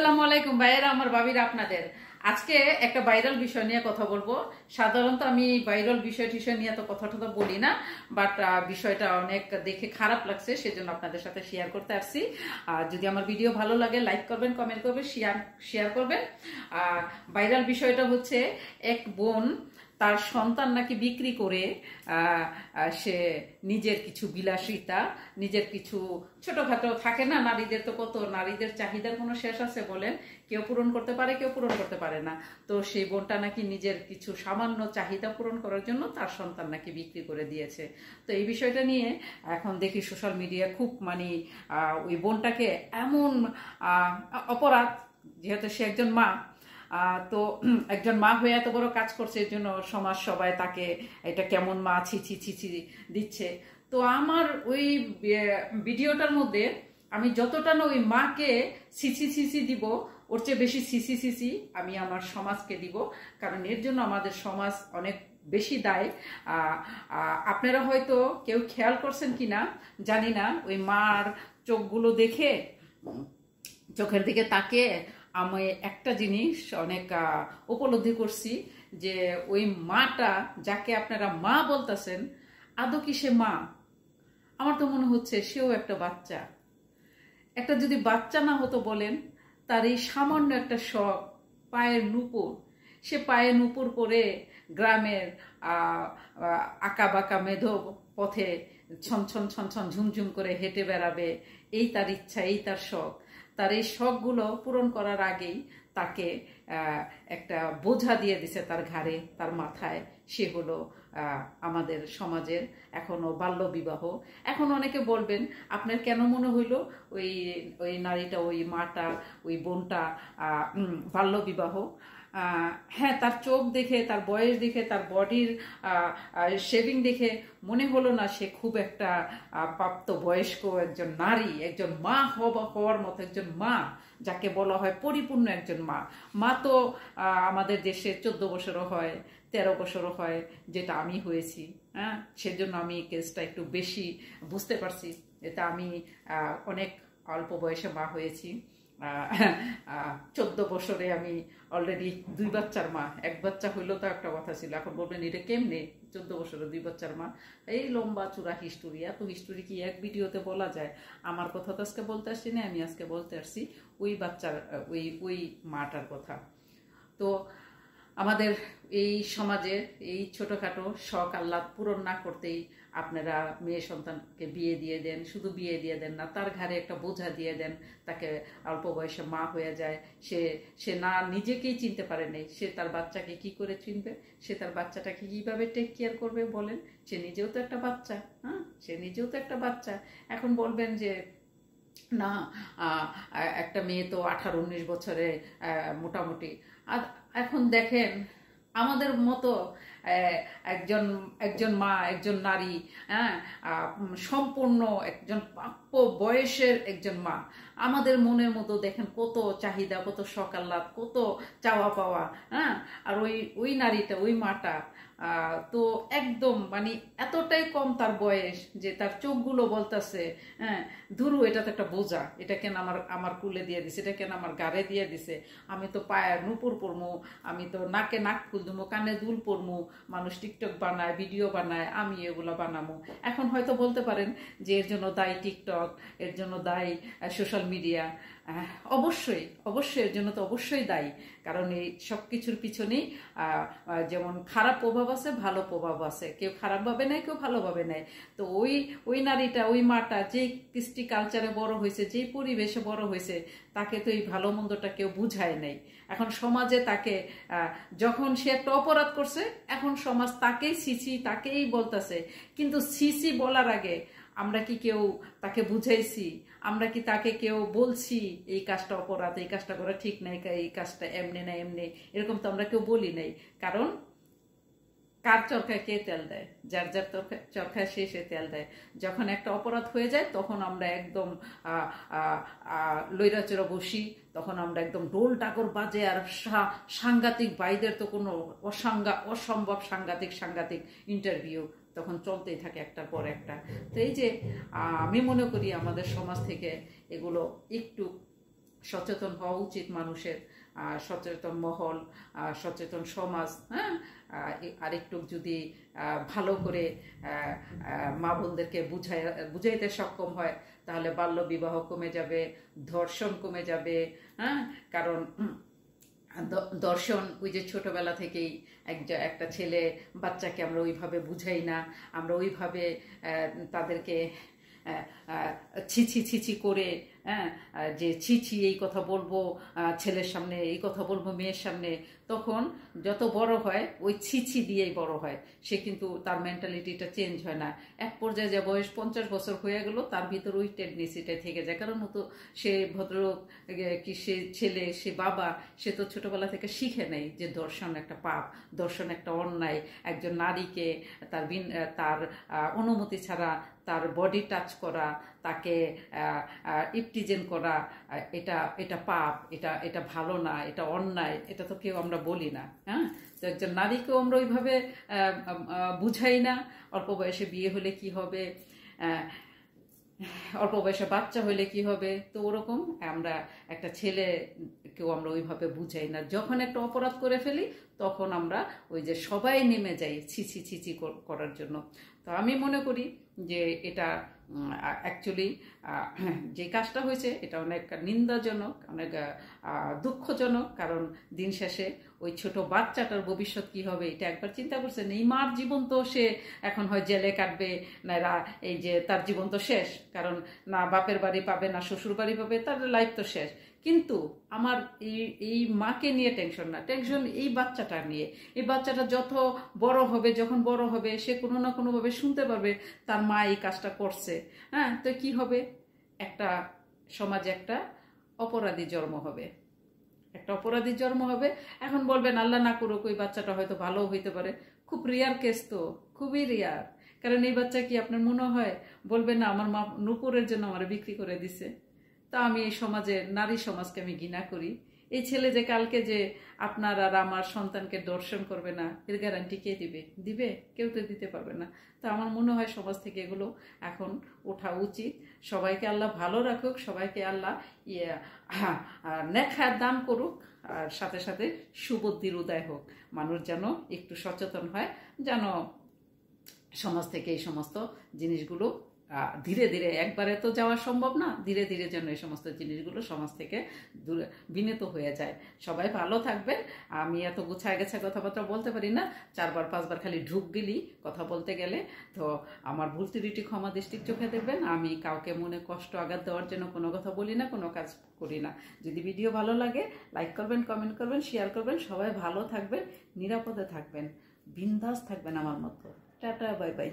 আসসালামু আলাইকুম ভাইয়েরা, আমার ভাবিরা আপনাদের আজকে একটা ভাইরাল বিষয় নিয়ে কথা বলবো। সাধারণত আমি ভাইরাল বিষয় নিয়ে তো কথা বলি না, বাট বিষয়টা অনেক দেখে খারাপ লাগছে, সেজন্য আপনাদের সাথে শেয়ার করতে আসছি। যদি আমার ভিডিও ভালো লাগে লাইক করবেন, কমেন্ট করবেন, শেয়ার করবেন। ভাইরাল বিষয়টা হচ্ছে এক বোন তার সন্তান নাকি বিক্রি করে সে নিজের কিছু বিলাসিতা, নিজের কিছু ছোটখাটো থাকে না, নারীদের তো কত, নারীদের চাহিদার কোনো শেষ আছে বলেন? কেউ পূরণ করতে পারে, কেউ পূরণ করতে পারে না। তো সেই বোনটা নাকি নিজের কিছু সামান্য চাহিদা পূরণ করার জন্য তার সন্তান নাকি বিক্রি করে দিয়েছে। তো এই বিষয়টা নিয়ে এখন দেখি সোশ্যাল মিডিয়া খুব ওই বোনটাকে এমন অপরাধ, যেহেতু সে একজন মা, তো একজন মা হয়ে এত বড় কাজ করছে, এর জন্য সমাজ সবাই তাকে এটা কেমন মা, ছি ছি ছি ছি দিচ্ছে। তো আমার ওই ভিডিওটার মধ্যে আমি যতটা না ওই মাকে সিসি সিসি দিব, ওর চেয়ে বেশি সিসি সিসি আমি আমার সমাজকে দিব, কারণ এর জন্য আমাদের সমাজ অনেক বেশি দায়। আপনারা হয়তো কেউ খেয়াল করছেন কিনা জানি না, ওই মার চোখগুলো দেখে, চোখের দিকে তাকিয়ে আমি একটা জিনিস অনেক উপলব্ধি করছি, যে ওই মাটা যাকে আপনারা মা বলতেছেন, আদৌ কি সে মা? আমার তো মনে হচ্ছে সেও একটা বাচ্চা। একটা যদি বাচ্চা না হতো বলেন, তার এই সামান্য একটা শখ, পায়ের নুপুর, সে পায়ে নুপুর করে গ্রামের আঁকা বাঁকা মেধো পথে ছন ছন ছন ছন ঝুমঝুম করে হেঁটে বেড়াবে, এই তার ইচ্ছা, এই তার শখ। তার এই শখগুলো পূরণ করার আগেই তাকে একটা বোঝা দিয়ে দিছে তার ঘাড়ে, তার মাথায়। সে হলো আমাদের সমাজের এখনো বাল্য বিবাহ। এখন অনেকে বলবেন, আপনার কেন মনে হইল ওই ওই নারীটা, ওই মাটা, ওই বোনটা বাল্য বিবাহ? হ্যাঁ, তার চোখ দেখে, তার বয়স দেখে, তার বডির শেভিং দেখে মনে হলো না সে খুব একটা প্রাপ্ত বয়স্ক একজন নারী, একজন মা হওয়ার মতো একজন মা, যাকে বলা হয় পরিপূর্ণ একজন মা। মা তো আমাদের দেশে 14 বছরও হয়, 13 বছরও হয়, যেটা আমি হয়েছি। হ্যাঁ, সেজন্য আমি কেসটা একটু বেশি বুঝতে পারছি। এটা আমি অনেক অল্প বয়সে মা হয়েছি। 14 বছরে আমি অলরেডি 2 বাচ্চার মা। এক বাচ্চা হইলেও তো একটা কথা ছিল, এখন বলবেন এটা কেমনে 14 বছরে 2 বাচ্চার মা? এই লম্বা চূড়া হিস্টোরি, এত হিস্টোরি কি এক ভিডিওতে বলা যায়? আমার কথা তো আজকে বলতে আসছি না, আমি আজকে বলতে আসছি ওই বাচ্চার, ওই মাটার কথা। তো আমাদের এই সমাজে এই ছোটখাটো শখ আহ্লাদ পূরণ না করতেই আপনারা মেয়ে সন্তানকে বিয়ে দিয়ে দেন। শুধু বিয়ে দিয়ে দেন না, তার ঘাড়ে একটা বোঝা দিয়ে দেন, তাকে অল্প বয়সে মা হয়ে যায়। সে না নিজেকেই চিনতে পারে নাই, সে তার বাচ্চাকে কি করে চিনবে? সে তার বাচ্চাটাকে কিভাবে টেক কেয়ার করবে বলেন? সে নিজেও তো একটা বাচ্চা। হ্যাঁ, সে নিজেও তো একটা বাচ্চা। এখন বলবেন যে না, একটা মেয়ে তো 18-19 বছরে মোটামুটি। আর এখন দেখেন আমাদের মতো একজন একজন মা, একজন নারী, হ্যাঁ, সম্পূর্ণ একজন প্রাপ্য বয়সের একজন মা, আমাদের মনের মতো দেখেন কত চাহিদা, কত শখ আহ্লাদ, কত চাওয়া পাওয়া। হ্যাঁ, আর ওই নারীটা, ওই মাটা তো একদম এতটাই কম তার বয়স যে তার চোখগুলো বলতেছে, হ্যাঁ, ধুরু এটা তো একটা বোঝা, এটা কেন আমার কুলে দিয়ে দিছে, এটা কেন আমার গাড়ে দিয়ে দিছে, আমি তো পায়ে নুপুর পরমু, আমি তো নাকে নাক ফুল দেবো, কানে দুল পরমু, মানুষ টিকটক বানায়, ভিডিও বানায়, আমি এগুলো বানাবো। এখন হয়তো বলতে পারেন যে এর জন্য দায়ী টিকটক, এর জন্য দায়ী সোশ্যাল মিডিয়া। অবশ্যই অবশ্যই এর জন্য তো অবশ্যই দায়ী, কারণ এই সব কিছুর পিছনেই যেমন খারাপ প্রভাব আছে, ভালো প্রভাব আছে। কেউ খারাপভাবে নেয়, কেউ ভালোভাবে নেয়। তো ওই নারীটা, ওই মাটা যে কৃষ্টি কালচারে বড় হয়েছে, যেই পরিবেশে বড় হয়েছে, তাকে তো এই ভালো মন্দটা কেউ বুঝায় নাই। এখন সমাজে তাকে, যখন সে একটা অপরাধ করছে, এখন সমাজ তাকেই সিসি, তাকেই বলতেছে। কিন্তু সিসি বলার আগে আমরা কি কেউ তাকে বুঝাইছি? আমরা কি তাকে কেউ বলছি এই কাজটা অপরাধ, এই কাজটা করা ঠিক নাই, এই কাজটা এমনি না এমনি? এরকম তো আমরা কেউ বলি নাই। কারণ কার চরকায় কে তেল দেয়? যার যার চরকায় সে তেল দেয়। যখন একটা অপরাধ হয়ে যায়, তখন আমরা একদম লইরাচড়া বসি, তখন আমরা একদম ডোল টাকর বাজে। আর সাংঘাতিক বাইদের তো কোনো অসম্ভব সাংঘাতিক ইন্টারভিউ তখন চলতেই থাকে একটার পর একটা। তো এই যে আমি মনে করি আমাদের সমাজ থেকে এগুলো একটু সচেতন হওয়া উচিত মানুষের, সচেতন মহল, সচেতন সমাজ। হ্যাঁ, আরেকটু যদি ভালো করে মা বোনদেরকে বুঝাইতে সক্ষম হয়, তাহলে বাল্য বিবাহ কমে যাবে, ধর্ষণ কমে যাবে। হ্যাঁ, কারণ দর্শন ওই যে ছোটবেলা থেকেই একটা ছেলে বাচ্চাকে আমরা ওইভাবে বুঝাই না, আমরা ওইভাবে তাদেরকে ছিছি ছিছি করে, হ্যাঁ, যে ছিছি এই কথা বলবো ছেলের সামনে, এই কথা বলবো মেয়ের সামনে, তখন যত বড় হয় ওই ছিছি দিয়েই বড় হয়। সে কিন্তু তার মেন্টালিটিটা চেঞ্জ হয় না। এক পর্যায়ে যে বয়স 50 বছর হয়ে গেল, তার ভিতর ওই টেন্ডেন্সিটা থেকে যায়। কারণ তো সে ভদ্রলোক কি, সে ছেলে, সে বাবা, সে তো ছোটবেলা থেকে শিখে নেই যে দর্শন একটা পাপ, দর্শন একটা অন্যায়। একজন নারীকে তার অনুমতি ছাড়া তার বডি টাচ করা, তাকে ইপটিজেন করা, এটা পাপ, এটা ভালো না, এটা অন্যায়, এটা তো কেউ আমরা বলি না। হ্যাঁ, তো একজন নারীকেও আমরা ওইভাবে বুঝাই না। অল্প বয়সে বিয়ে হলে কি হবে, অল্প বয়সে বাচ্চা হলে কি হবে, তো ওরকম আমরা একটা ছেলেকেও আমরা ওইভাবে বুঝাই না। যখন একটা অপরাধ করে ফেলি, তখন আমরা ওই যে সবাই নেমে যাই ছিছি ছিছি করার জন্য। তো আমি মনে করি যে এটা অ্যাকচুয়ালি যে কাজটা হয়েছে এটা অনেক নিন্দাজনক, অনেক দুঃখজনক। কারণ দিন শেষে ওই ছোট বাচ্চাটার ভবিষ্যৎ কি হবে, এটা একবার চিন্তা করছেন? এই মার জীবন তো সে এখন হয় জেলে কাটবে, না এই যে তার জীবন তো শেষ। কারণ না বাপের বাড়ি পাবে, না শ্বশুর বাড়ি পাবে, তার লাইফ তো শেষ। কিন্তু আমার এই মাকে নিয়ে টেনশন না, টেনশন এই বাচ্চাটা নিয়ে। এই বাচ্চাটা যখন বড় হবে, সে কোনো না কোনোভাবে শুনতে পারবে তার মা এই কাজটা করছে। হ্যাঁ, তো কি হবে? একটা সমাজে একটা অপরাধী জন্ম হবে, একটা অপরাধীর জন্ম হবে। এখন বলবেন আল্লাহ না করুক, ওই বাচ্চাটা হয়তো ভালো হইতে পারে। খুব রিয়ার কেস তো, খুবই রিয়ার। কারণ এই বাচ্চা কি আপনার মনে হয় বলবে না আমার মা নুপুরের জন্য আমার বিক্রি করে দিছে? তা আমি এই নারী সমাজকে আমি ঘৃণা করি। এই ছেলে যে কালকে যে আপনার আর আমার সন্তানকে দর্শন করবে না, এর গ্যারান্টি কে দিবে? কেউ তো দিতে পারবে না। তো আমার মনে হয় সমাজ থেকে এগুলো এখন ওঠা উচিত। সবাইকে আল্লাহ ভালো রাখুক, সবাইকে আল্লাহ নেক হায়াত দান করুক, আর সাথে সাথে সুবুদ্ধির উদয় হোক। মানুষ যেন একটু সচেতন হয়, যেন সমাজ থেকে এই সমস্ত জিনিসগুলো ধীরে ধীরে, একবারে তো যাওয়া সম্ভব না, ধীরে ধীরে যেন এই সমস্ত জিনিসগুলো সমাজ থেকে বিনীত হয়ে যায়। সবাই ভালো থাকবেন। আমি এত গুছায় গেছে কথাবার্তা বলতে পারি না, 4বার 5বার খালি ঢুক গেলি কথা বলতে গেলে। তো আমার ভুল ত্রুটি ক্ষমা দৃষ্টির চোখে দেখবেন। আমি কাউকে মনে কষ্ট আঘাত দেওয়ার জন্য কোনো কথা বলি না, কোনো কাজ করি না। যদি ভিডিও ভালো লাগে লাইক করবেন, কমেন্ট করবেন, শেয়ার করবেন। সবাই ভালো থাকবেন, নিরাপদে থাকবেন, বিন্দাস থাকবেন আমার মতো। Tata, bye bye.